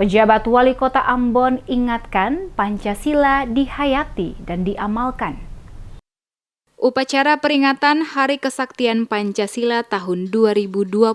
Pejabat Wali Kota Ambon ingatkan Pancasila dihayati dan diamalkan. Upacara peringatan Hari Kesaktian Pancasila tahun 2022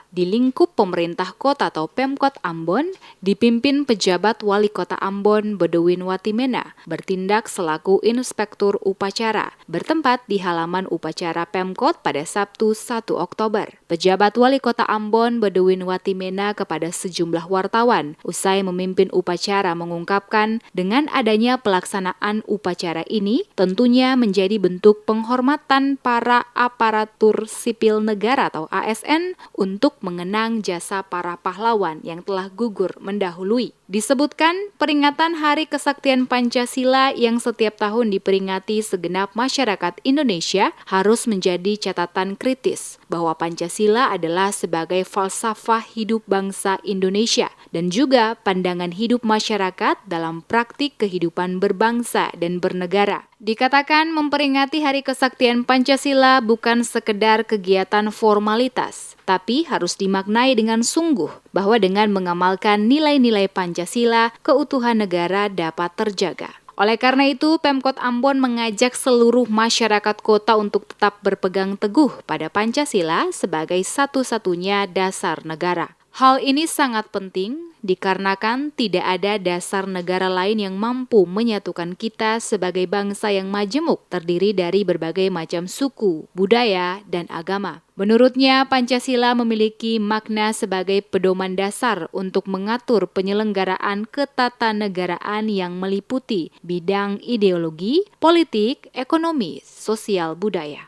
di lingkup pemerintah kota atau Pemkot Ambon dipimpin pejabat Wali Kota Ambon Bedouin Watimena bertindak selaku inspektur upacara bertempat di halaman upacara Pemkot pada Sabtu 1 Oktober. Pejabat Wali Kota Ambon Bedouin Watimena kepada sejumlah wartawan usai memimpin upacara mengungkapkan dengan adanya pelaksanaan upacara ini tentunya menjadi bentuk penghormatan para aparatur sipil negara atau ASN untuk mengenang jasa para pahlawan yang telah gugur mendahului. Disebutkan peringatan Hari Kesaktian Pancasila yang setiap tahun diperingati segenap masyarakat Indonesia harus menjadi catatan kritis bahwa Pancasila adalah sebagai falsafah hidup bangsa Indonesia dan juga pandangan hidup masyarakat dalam praktik kehidupan berbangsa dan bernegara. Dikatakan memperingati Hari Kesaktian Pancasila bukan sekedar kegiatan formalitas, tapi harus dimaknai dengan sungguh bahwa dengan mengamalkan nilai-nilai Pancasila, keutuhan negara dapat terjaga. Oleh karena itu, Pemkot Ambon mengajak seluruh masyarakat kota untuk tetap berpegang teguh pada Pancasila sebagai satu-satunya dasar negara. Hal ini sangat penting dikarenakan tidak ada dasar negara lain yang mampu menyatukan kita sebagai bangsa yang majemuk terdiri dari berbagai macam suku, budaya, dan agama. Menurutnya, Pancasila memiliki makna sebagai pedoman dasar untuk mengatur penyelenggaraan ketatanegaraan yang meliputi bidang ideologi, politik, ekonomi, sosial, budaya.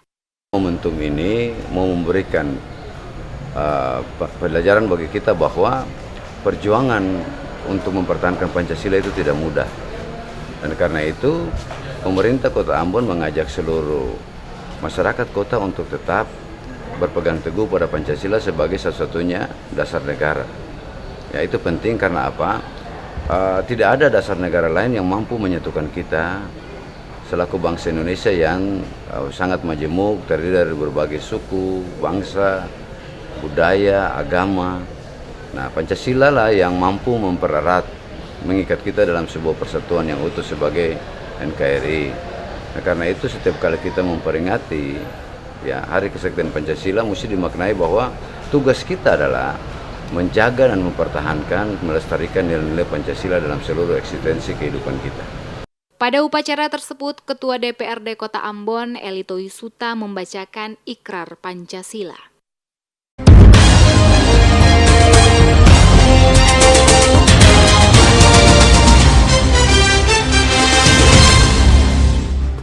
Momentum ini mau memberikan pelajaran bagi kita bahwa perjuangan untuk mempertahankan Pancasila itu tidak mudah. Dan karena itu, pemerintah Kota Ambon mengajak seluruh masyarakat kota untuk tetap berpegang teguh pada Pancasila sebagai satu-satunya dasar negara. Ya, itu penting karena apa? Tidak ada dasar negara lain yang mampu menyatukan kita selaku bangsa Indonesia yang sangat majemuk, terdiri dari berbagai suku, bangsa, budaya, agama. Nah, Pancasila lah yang mampu mempererat, mengikat kita dalam sebuah persatuan yang utuh sebagai NKRI. Nah, karena itu setiap kali kita memperingati Hari Kesaktian Pancasila mesti dimaknai bahwa tugas kita adalah menjaga dan mempertahankan, melestarikan nilai-nilai Pancasila dalam seluruh eksistensi kehidupan kita. Pada upacara tersebut, Ketua DPRD Kota Ambon, Elito Yusuta membacakan Ikrar Pancasila.